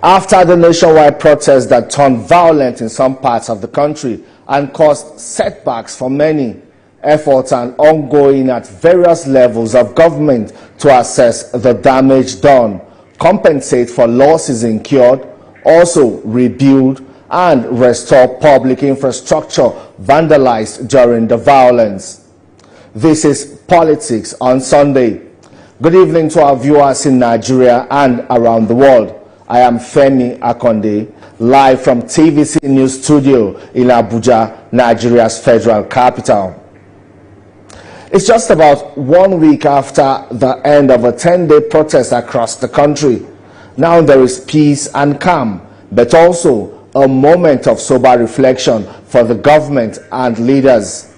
After the nationwide protests that turned violent in some parts of the country and caused setbacks for many, efforts are ongoing at various levels of government to assess the damage done, compensate for losses incurred, also rebuild and restore public infrastructure vandalized during the violence. This is Politics on Sunday. Good evening to our viewers in Nigeria and around the world. I am Femi Akonde, live from TVC News Studio in Abuja, Nigeria's federal capital. It's just about 1 week after the end of a 10-day protest across the country. Now there is peace and calm, but also a moment of sober reflection for the government and leaders.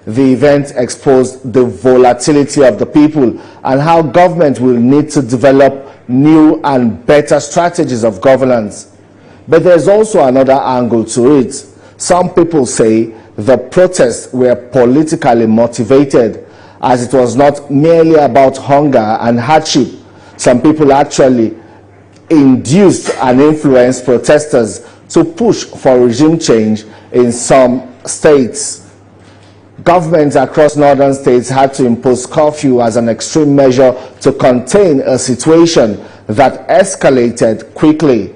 The event exposed the volatility of the people and how government will need to develop new and better strategies of governance. But there's also another angle to it. Some people say the protests were politically motivated, as it was not merely about hunger and hardship. Some people actually induced and influenced protesters to push for regime change in some states. Governments across northern states had to impose curfew as an extreme measure to contain a situation that escalated quickly.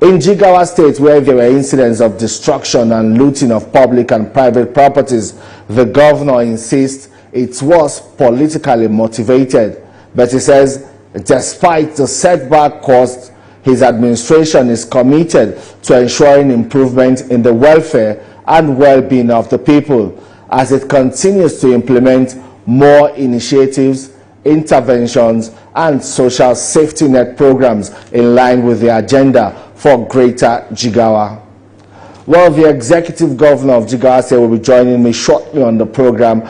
In Jigawa state, where there were incidents of destruction and looting of public and private properties, the governor insists it was politically motivated. But he says, despite the setback caused, his administration is committed to ensuring improvement in the welfare and well-being of the people, as it continues to implement more initiatives, interventions, and social safety net programs in line with the agenda for Greater Jigawa. Well, the executive governor of Jigawa State will be joining me shortly on the program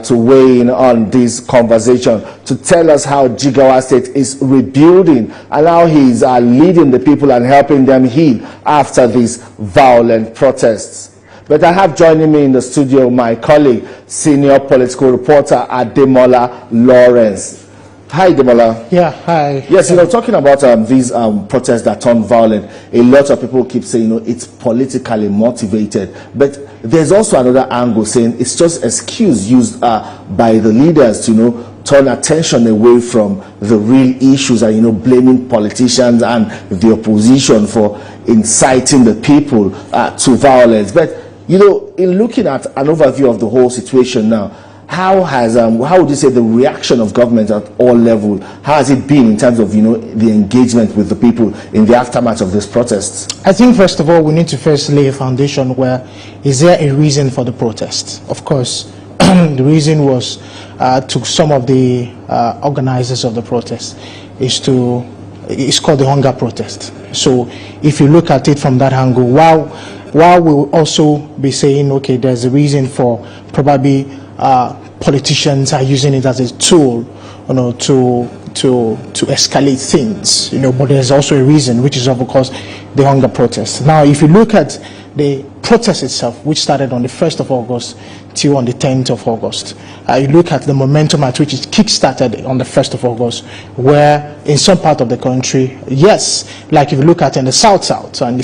to weigh in on this conversation, to tell us how Jigawa State is rebuilding and how he is leading the people and helping them heal after these violent protests. But I have joining me in the studio my colleague, senior political reporter Ademola Lawrence. Hi, Demola. Yeah, hi. Yes, talking about these protests that turn violent, a lot of people keep saying, it's politically motivated. But there's also another angle saying it's just excuse used by the leaders to, turn attention away from the real issues and, blaming politicians and the opposition for inciting the people to violence. But, in looking at an overview of the whole situation now, how would you say the reaction of government at all levels, how has it been in terms of, the engagement with the people in the aftermath of these protests? I think, first of all, we need to first lay a foundation where, is there a reason for the protest? Of course, the reason was to some of the organizers of the protest it's called the hunger protest. So if you look at it from that angle, while we'll also be saying, okay, there's a reason for probably politicians are using it as a tool, to escalate things, but there's also a reason, which is of course the hunger protest. Now, if you look at the protest itself, which started on the 1st of August till on the 10th of August, you look at the momentum at which it kick-started on the 1st of August, where in some part of the country, yes, like if you look at in the in the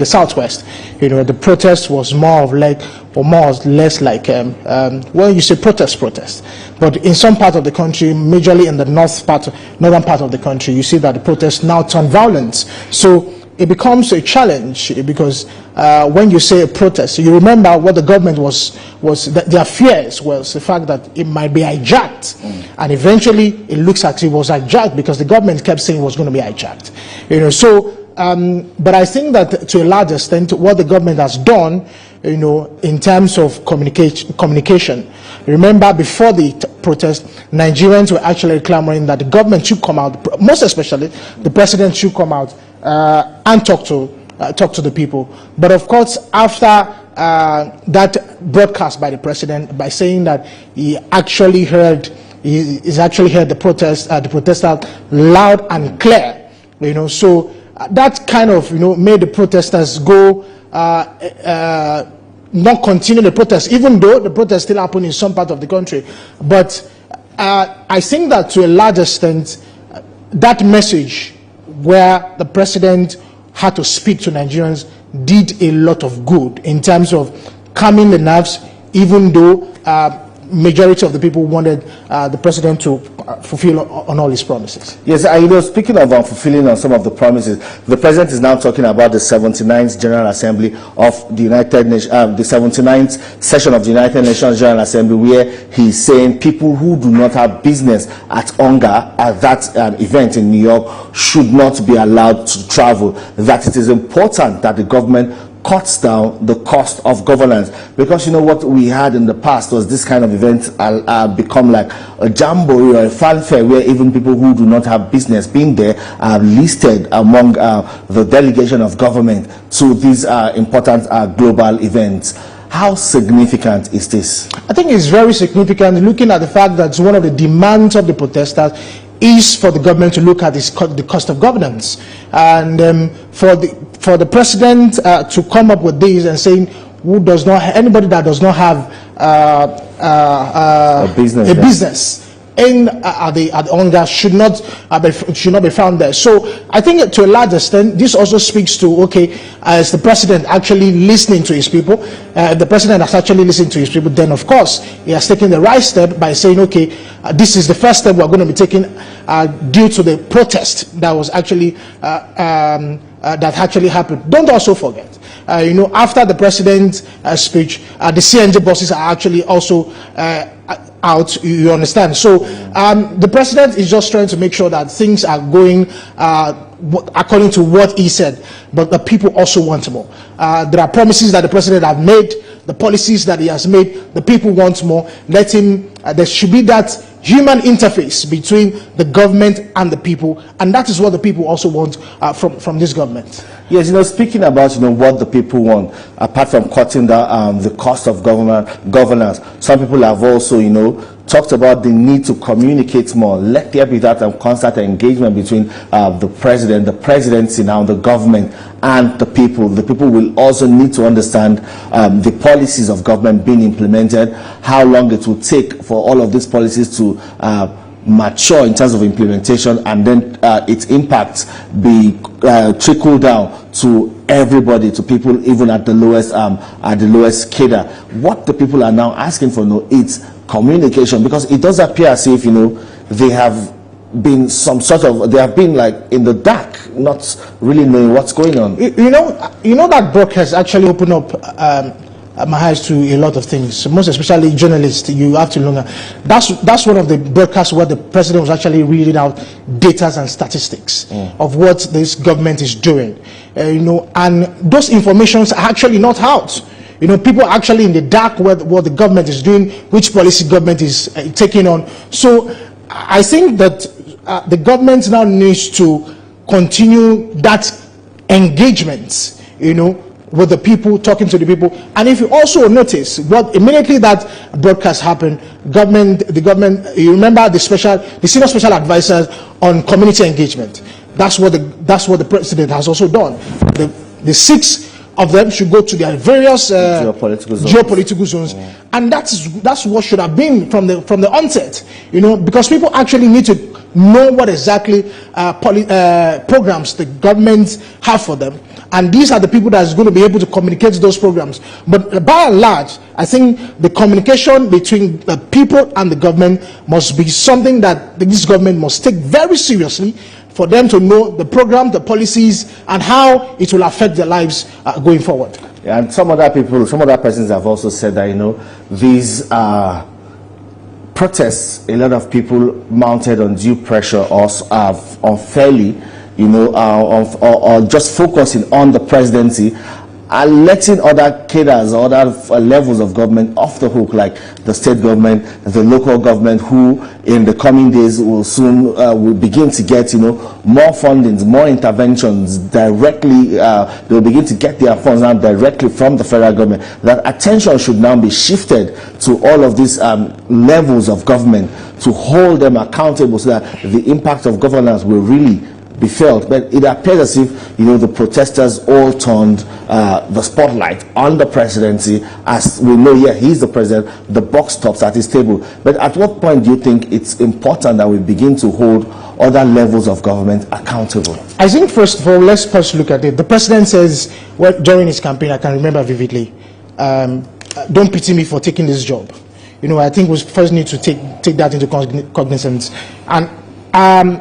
southwest, the protest was more or less like, you say protest. But in some part of the country, majorly in the northern part of the country, you see that the protests now turn violent. So it becomes a challenge because when you say a protest, you remember what the government their fears was the fact that it might be hijacked, and eventually it looks like it was hijacked because the government kept saying it was going to be hijacked. But I think that to a large extent, what the government has done, in terms of communication. Remember, before the protest, Nigerians were actually clamoring that the government should come out, most especially the president should come out and talk to the people. But of course, after that broadcast by the president, by saying that he's actually heard the protesters loud and clear, so that kind of made the protesters go not continue the protest, even though the protest still happened in some part of the country. But I think that to a large extent, that message where the president had to speak to Nigerians did a lot of good in terms of calming the nerves, even though majority of the people wanted the president to fulfill on all his promises. Yes, speaking of fulfilling on some of the promises, the president is now talking about the 79th General Assembly of the United Nations, the 79th session of the United Nations General Assembly, where he's saying people who do not have business at UNGA, at that event in New York, should not be allowed to travel. That it is important that the government cuts down the cost of governance, because what we had in the past was this kind of event become like a jamboree or a fanfare where even people who do not have business being there are listed among the delegation of government to these important global events. How significant is this? I think it's very significant, looking at the fact that one of the demands of the protesters is for the government to look at the cost of governance, and for the president to come up with this and saying anybody that does not have a business at the UNGA should not be found there. So I think to a large extent this also speaks to, is the president actually listening to his people? If the president has actually listened to his people, then of course he has taken the right step by saying, this is the first step we're going to be taking due to the protest that was actually that actually happened. Don't also forget, after the president's speech, the CNG buses are actually also out, you understand. So the president is just trying to make sure that things are going according to what he said, but the people also want more. There are promises that the president have made, the policies that he has made, the people want more. There should be that human interface between the government and the people, and that is what the people also want from this government. Yes, speaking about what the people want, apart from cutting the cost of governance, some people have also talked about the need to communicate more. Let there be that constant engagement between the president, the presidency now, the government, and the people. The people will also need to understand the policies of government being implemented, how long it will take for all of these policies to mature in terms of implementation, and then its impact be trickled down to everybody, to people even at the lowest cadre. What the people are now asking for now is communication, because it does appear as if they have been they have been like in the dark, not really knowing what's going on. That book has actually opened up my eyes to a lot of things, most especially journalists. You have to learn. That's one of the broadcasts where the president was actually reading out data and statistics of what this government is doing. And those informations are actually not out. People are actually in the dark what the government is doing, which policy government is taking on. So I think that the government now needs to continue that engagement, with the people, talking to the people. And if you also notice, immediately that broadcast happened, the government, you remember the senior special advisors on community engagement. That's what the president has also done. The 6 of them should go to their various geopolitical zones, and that's what should have been from the onset. Because people actually need to know what exactly programs the government have for them, and these are the people that is going to be able to communicate those programs. But by and large, I think the communication between the people and the government must be something that this government must take very seriously, for them to know the program, the policies, and how it will affect their lives going forward. Yeah, and some other persons have also said that these protests, a lot of people mounted undue pressure or unfairly, or just focusing on the presidency, are letting other cadres or other levels of government off the hook, like the state government, the local government, who in the coming days will soon will begin to get more fundings, more interventions directly. They'll begin to get their funds now directly from the federal government. That attention should now be shifted to all of these levels of government to hold them accountable, so that the impact of governance will really be felt. But it appears as if the protesters all turned the spotlight on the presidency. As we know, he's the president, the buck stops at his table. But at what point do you think it's important that we begin to hold other levels of government accountable? I think, first of all, let's first look at it. The president says, well, during his campaign, I can remember vividly, don't pity me for taking this job. You know, I think we first need to take that into cognizance. And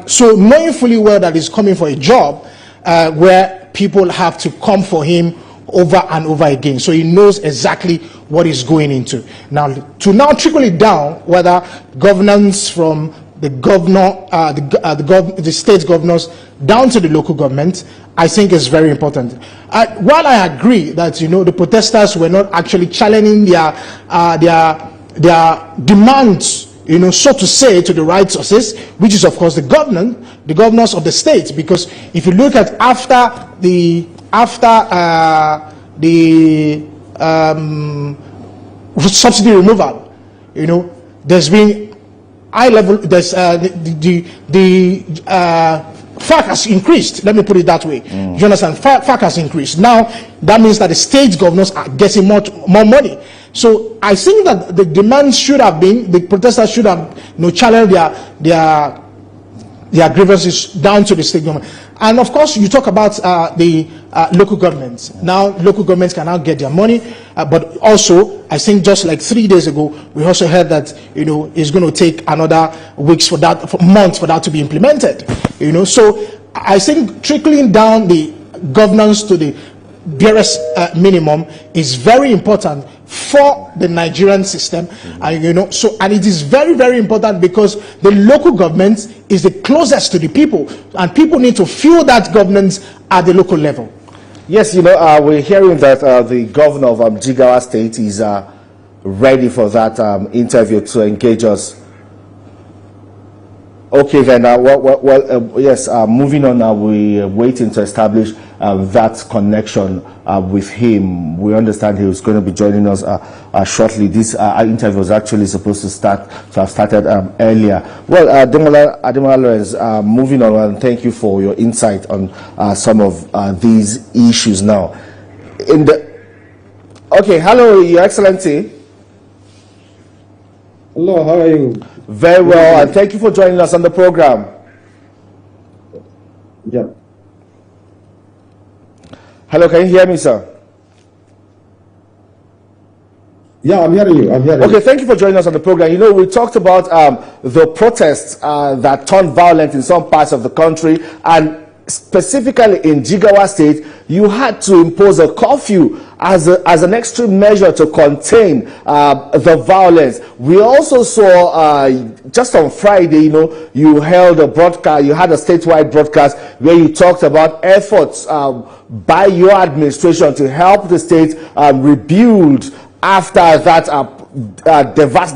so knowing fully well that he's coming for a job where people have to come for him over and over again, so he knows exactly what he's going into. Now, to now trickle it down, whether governance from the governor, the state governors down to the local government, I think is very important. While I agree that, you know, the protesters were not actually challenging their demands, you know, so to say, to the right sources, which is of course the governors of the state, because if you look at after the subsidy removal, you know, there's been high level, there's the FAC has increased. Let me put it that way. You understand? FAC has increased. Now that means that the state governors are getting more money. So I think that the demand should have been, the protesters should have, you know, challenged their grievances down to the state government. And of course, you talk about the local governments. Now, local governments can now get their money, but also, I think just like 3 days ago, we also heard that, you know, it's going to take another months for that to be implemented. You know, so I think trickling down the governance to the barest minimum is very important for the Nigerian system. You know, so, and it is very, very important because the local government is the closest to the people, and people need to feel that governance at the local level. Yes, you know, we're hearing that the governor of Jigawa State is ready for that interview to engage us. Okay, then, yes, moving on now, we're waiting to establish that connection with him. We understand he was going to be joining us shortly. This interview was actually supposed to have started earlier. Well, Ademola Lawrence, moving on, and thank you for your insight on some of these issues now. Okay, hello, Your Excellency. Hello, how are you? Very well, and thank you for joining us on the program. Yeah. Hello, can you hear me, sir? Yeah, I'm hearing you. Okay, thank you for joining us on the program. You know, we talked about the protests that turned violent in some parts of the country, and specifically in Jigawa State, you had to impose a curfew as an extreme measure to contain the violence. We also saw just on Friday, you know, you held a broadcast, you had a statewide broadcast where you talked about efforts by your administration to help the state rebuild after that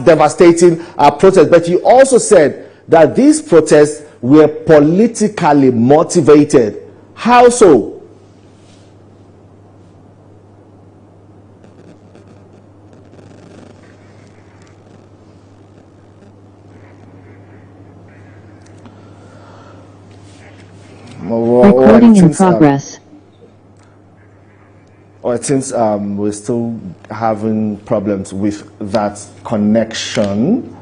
devastating protest. But you also said that these protests were politically motivated. How so? Recording in progress. It seems we're still having problems with that connection.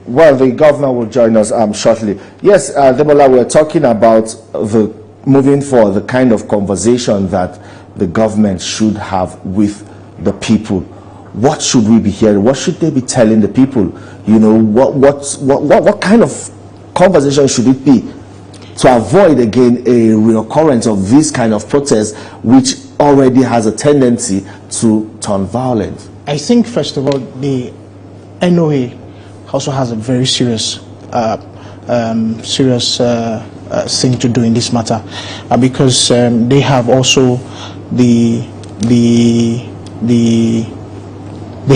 Well, the governor will join us shortly. Yes, Demola, we're talking about the moving forward, the kind of conversation that the government should have with the people. What should we be hearing? What should they be telling the people? You know, what kind of conversation should it be to avoid again a reoccurrence of this kind of protest, which already has a tendency to turn violent? I think, first of all, the NOA also has a very serious thing to do in this matter, because they have also they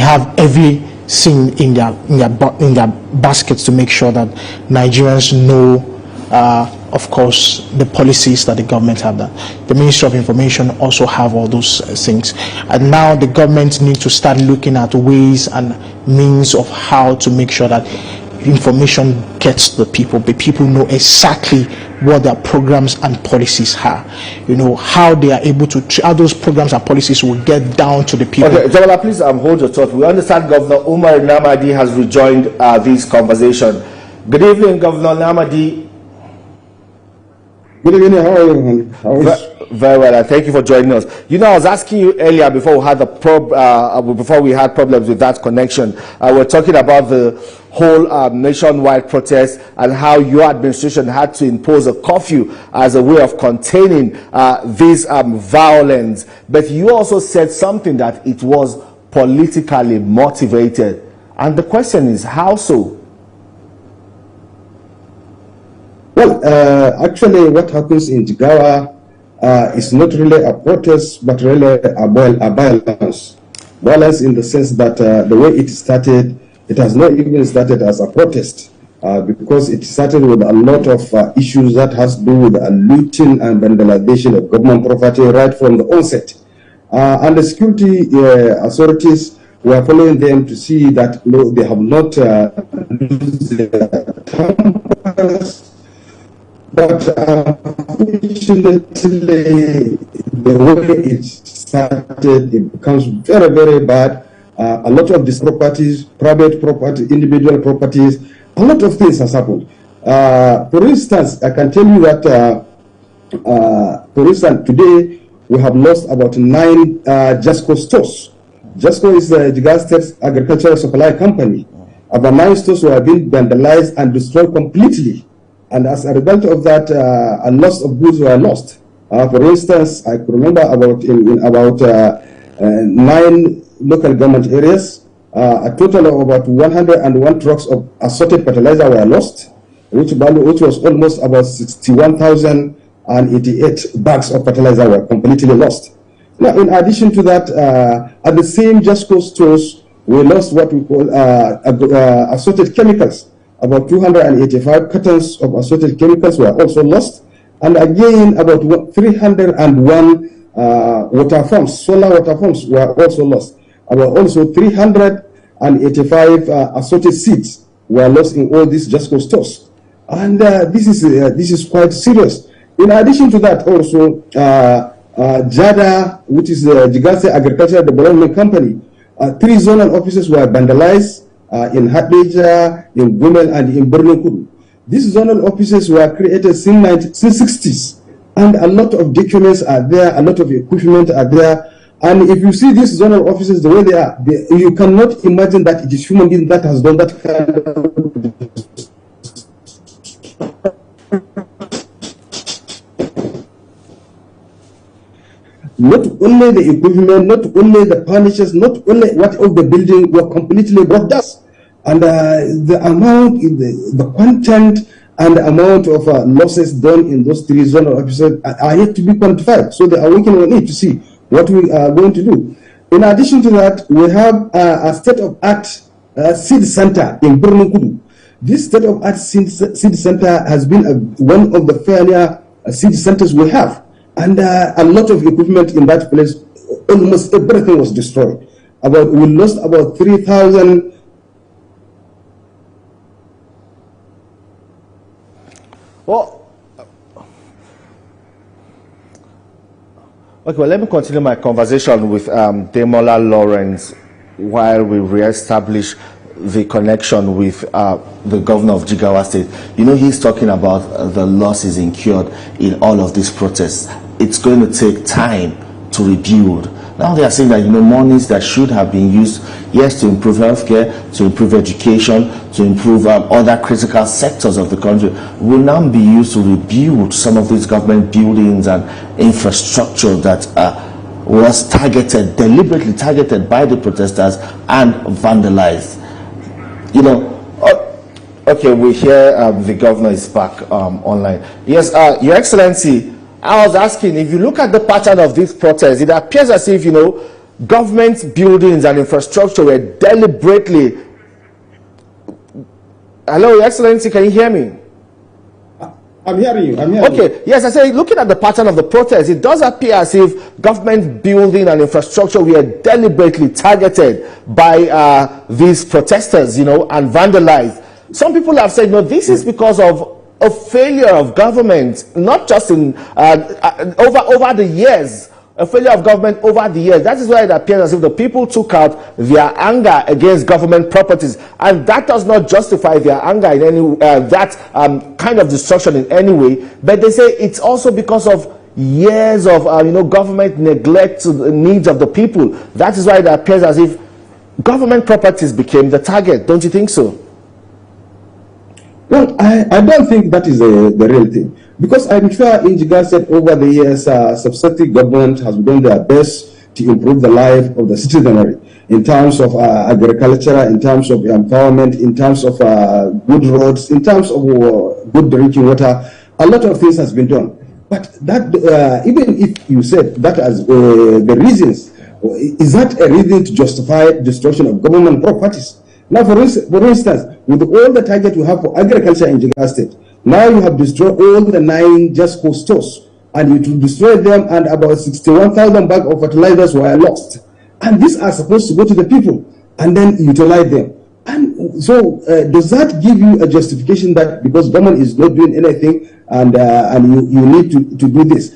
have everything in their baskets to make sure that Nigerians know, of course, the policies that the government have. That the Ministry of Information also have all those things, and now the government needs to start looking at ways and means of how to make sure that information gets to the people. The people know exactly what their programs and policies are. You know how they are able to, how those programs and policies will get down to the people. Okay, Jamala, please hold your thought. We understand Governor Umar Namadi has rejoined this conversation. Good evening, Governor Namadi. Good evening. How are you? Very well, and thank you for joining us. You know, I was asking you earlier before we had problems with that connection. We're talking about the whole nationwide protest and how your administration had to impose a curfew as a way of containing this violence. But you also said something that it was politically motivated. And the question is, how so? Well, actually, what happens in Jigawa is not really a protest, but really a violence. Violence in the sense that the way it started, it has not even started as a protest, because it started with a lot of issues that has to do with looting and vandalization of government property right from the onset. And the security authorities were following them to see that they have not lose their tempers. But unfortunately, the way it started, it becomes very, very bad. A lot of these properties, private property, individual properties, a lot of things has happened. For instance, I can tell you that, for instance, today we have lost about 9 JASCO stores. JASCO is the Jigawa State Agricultural Supply Company. About 9 stores were being vandalized and destroyed completely. And as a result of that, a lot of goods were lost. For instance, I remember about in about 9 local government areas, a total of about 101 trucks of assorted fertilizer were lost, which was almost about 61,088 bags of fertilizer were completely lost. Now, in addition to that, at the same JASCO stores, we lost what we call assorted chemicals. About 285 cartons of assorted chemicals were also lost. And again, about 301 water pumps, solar water pumps were also lost. About also 385 assorted seeds were lost in all these JASCO stores. And this is quite serious. In addition to that, also, JADA, which is the Jigawa Agricultural Development Company, 3 zonal offices were vandalized. In Hadija, in Gumel, and in Borno. These zonal offices were created since 60s, and a lot of documents are there, a lot of equipment are there. And if you see these zonal offices the way they are, you cannot imagine that it is human being that has done that kind of. Not only the equipment, not only the furnitures, not only what of the building were completely brought down. And the amount, the content and the amount of losses done in those 3 zonal offices are yet to be quantified. So they are working on it to see what we are going to do. In addition to that, we have a state-of-art seed center in Borno. This state-of-art seed center has been one of the failure seed centers we have. And a lot of equipment in that place, almost everything was destroyed. We lost about 3,000. Well, okay, well, let me continue my conversation with Demola Lawrence while we reestablish the connection with the governor of Jigawa State. You know, he's talking about the losses incurred in all of these protests. It's going to take time to rebuild. Now they are saying that, you know, monies that should have been used, yes, to improve healthcare, to improve education, to improve other critical sectors of the country, will now be used to rebuild some of these government buildings and infrastructure that was deliberately targeted by the protesters and vandalized. You know, okay, we hear the governor is back online. Yes, Your Excellency, I was asking, if you look at the pattern of these protests, it appears as if, you know, government buildings and infrastructure were deliberately. Hello, Your Excellency, can you hear me? I'm hearing you. Okay, yes, I say, looking at the pattern of the protests, it does appear as if government building and infrastructure were deliberately targeted by these protesters, you know, and vandalized. Some people have said, no, this is because of a failure of government, not just in over the years, a failure of government over the years. That is why it appears as if the people took out their anger against government properties, and that does not justify their anger in any kind of destruction in any way. But they say it's also because of years of government neglect to the needs of the people. That is why it appears as if government properties became the target. Don't you think so? Well, I don't think that is the real thing, because I'm sure in Jigawa State over the years, successive government has done their best to improve the life of the citizenry in terms of agriculture, in terms of empowerment, in terms of good roads, in terms of good drinking water. A lot of things has been done. But that, even if you said that as the reasons, is that a reason to justify destruction of government properties? Now, for instance, with all the target we have for agriculture in Jigawa State, now you have destroyed all the 9 JASCO stores, and you destroyed them, and about 61,000 bags of fertilizers were lost. And these are supposed to go to the people and then utilize them. And so, does that give you a justification that because government is not doing anything and you need to do this?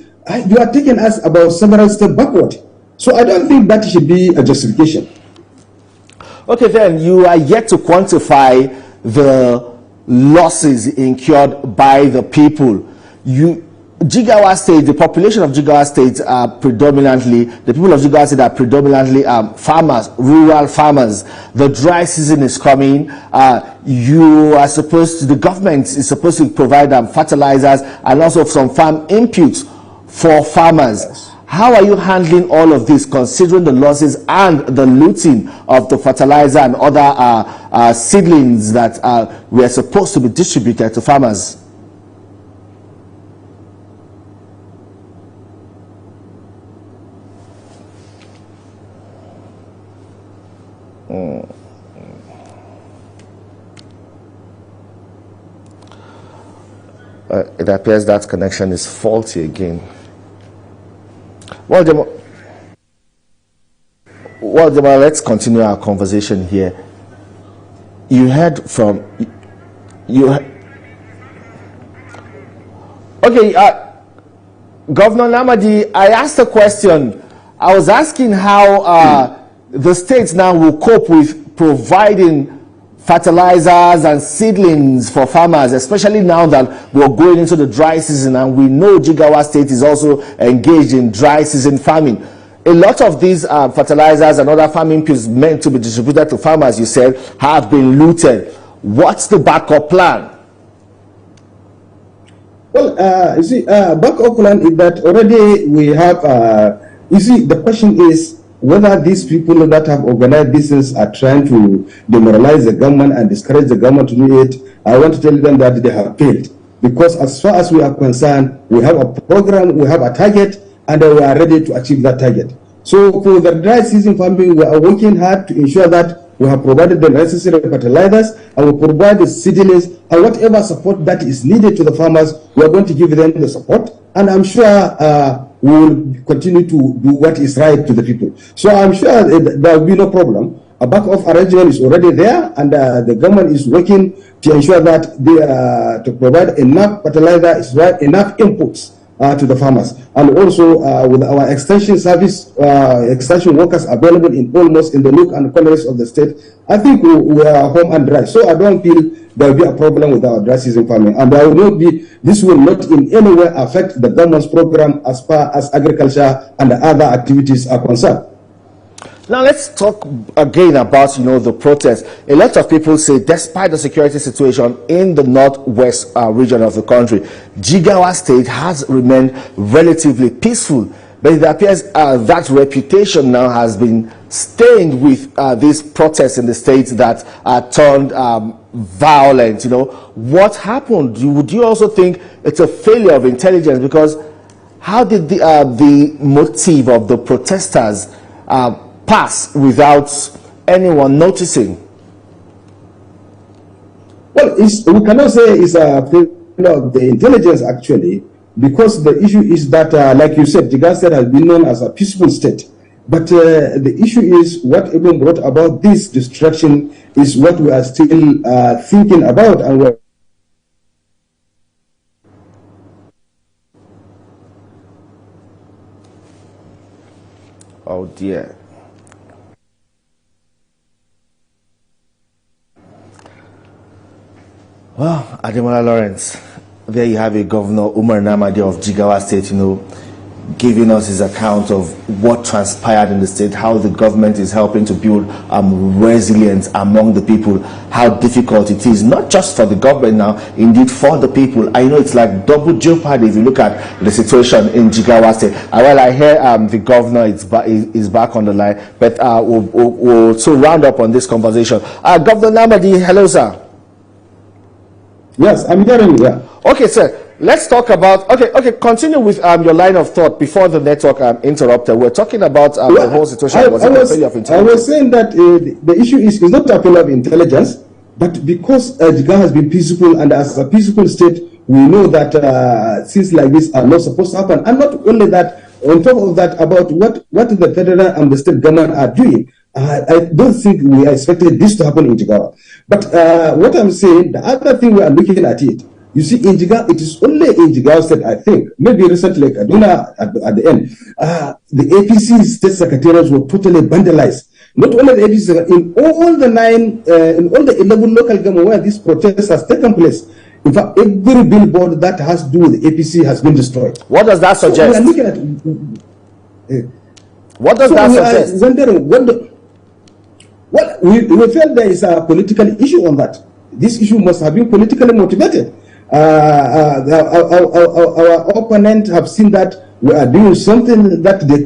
You are taking us about several steps backward. So I don't think that should be a justification. Okay, then you are yet to quantify the losses incurred by the people. Jigawa State, the population of Jigawa State are predominantly, the people of Jigawa State are predominantly farmers, rural farmers. The dry season is coming. The government is supposed to provide fertilizers and also some farm inputs for farmers. Yes. How are you handling all of this, considering the losses and the looting of the fertilizer and other seedlings that were supposed to be distributed to farmers? It appears that connection is faulty again. Well, Jamal, let's continue our conversation here. You heard from okay, Governor Namadi, I asked a question. I was asking how the states now will cope with providing fertilizers and seedlings for farmers, especially now that we're going into the dry season, and we know Jigawa State is also engaged in dry season farming. A lot of these fertilizers and other farming inputs meant to be distributed to farmers, you said, have been looted. What's the backup plan? Well, you see, backup plan is that already we have, you see, the question is whether these people that have organized business are trying to demoralize the government and discourage the government to do it. I want to tell them that they have failed. Because as far as we are concerned, we have a program, we have a target, and we are ready to achieve that target. So for the dry season farming, we are working hard to ensure that we have provided the necessary fertilizers, and we provide the seedlings, and whatever support that is needed to the farmers, we are going to give them the support. And I'm sure we will continue to do what is right to the people. So I'm sure there will be no problem. A backup arrangement is already there, and the government is working to ensure that they to provide enough fertilizer, enough inputs to the farmers. And also with our extension service, extension workers available in almost in the nook and corners of the state, I think we are home and dry. So I don't feel there will be a problem with our dry season farming, and there will not be. This will not in any way affect the government's program as far as agriculture and other activities are concerned. Now let's talk again about the protest. A lot of people say, despite the security situation in the northwest region of the country, Jigawa State has remained relatively peaceful. But it appears that reputation now has been stained with these protests in the state that turned violent. What happened? Would you also think it's a failure of intelligence? Because how did the motive of the protesters pass without anyone noticing? Well, we cannot say it's a failure of the intelligence actually, because the issue is that, like you said, Jigawa State has been known as a peaceful state. But the issue is what even brought about this destruction is what we are still thinking about, and we're Oh dear. Well, Ademola Lawrence, there you have it, Governor Umar Namadi of Jigawa State, giving us his account of what transpired in the state, how the government is helping to build resilience among the people, how difficult it is, not just for the government now, indeed for the people. I know it's like double jeopardy if you look at the situation in Jigawa State. Well, I hear the governor is back on the line, but we'll so round up on this conversation. Governor Namadi, hello, sir. Yes, I'm hearing you. Yeah. Okay, sir. Let's talk about, continue with your line of thought before the network interrupted. We're talking about the whole situation. I was saying that the issue is not a failure of intelligence, but because Jigawa has been peaceful, and as a peaceful state, we know that things like this are not supposed to happen. And not only that, on top of that, about what the federal and the state government are doing, I don't think we expected this to happen in Jigawa. But what I'm saying, the other thing we are looking at it, you see, in Jigawa, it is only in Jigawa State, I think, maybe recently, like Kaduna at the end, the APC state secretariats were totally vandalized. Not only the APC, in all the 11 local governments where this protest has taken place, in fact, every billboard that has to do with the APC has been destroyed. What does that suggest? So we are looking at, what does that suggest? Wondering, well, we felt there is a political issue on that. This issue must have been politically motivated. Our opponents have seen that we are doing something that they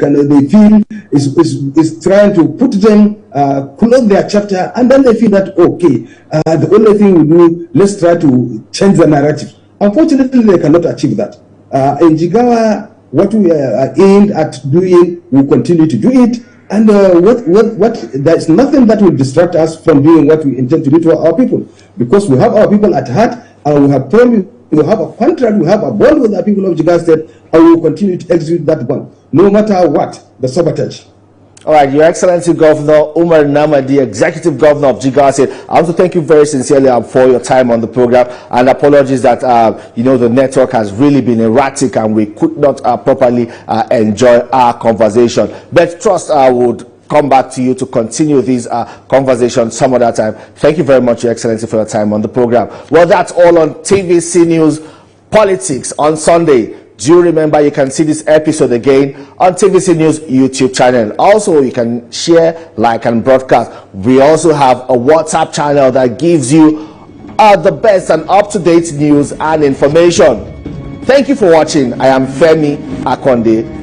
feel is trying to put them close their chapter, and then they feel that okay, the only thing we do, let's try to change the narrative. Unfortunately, they cannot achieve that. In Jigawa, what we are aimed at doing, we continue to do it. And there is nothing that will distract us from doing what we intend to do to our people, because we have our people at heart, and we have promised, we have a contract, we have a bond with the people of Jigawa State, and we will continue to execute that bond, no matter what the sabotage. All right, Your Excellency Governor Umar Namadi, Executive Governor of Jigawa State, I want to thank you very sincerely for your time on the program, and apologies that the network has really been erratic and we could not properly enjoy our conversation. But trust I would come back to you to continue these conversations some other time. Thank you very much, Your Excellency, for your time on the program. Well, that's all on TVC News Politics on Sunday. Do remember you can see this episode again on TVC News YouTube channel. Also, you can share, like, and broadcast. We also have a WhatsApp channel that gives you the best and up-to-date news and information. Thank you for watching. I am Femi Akonde.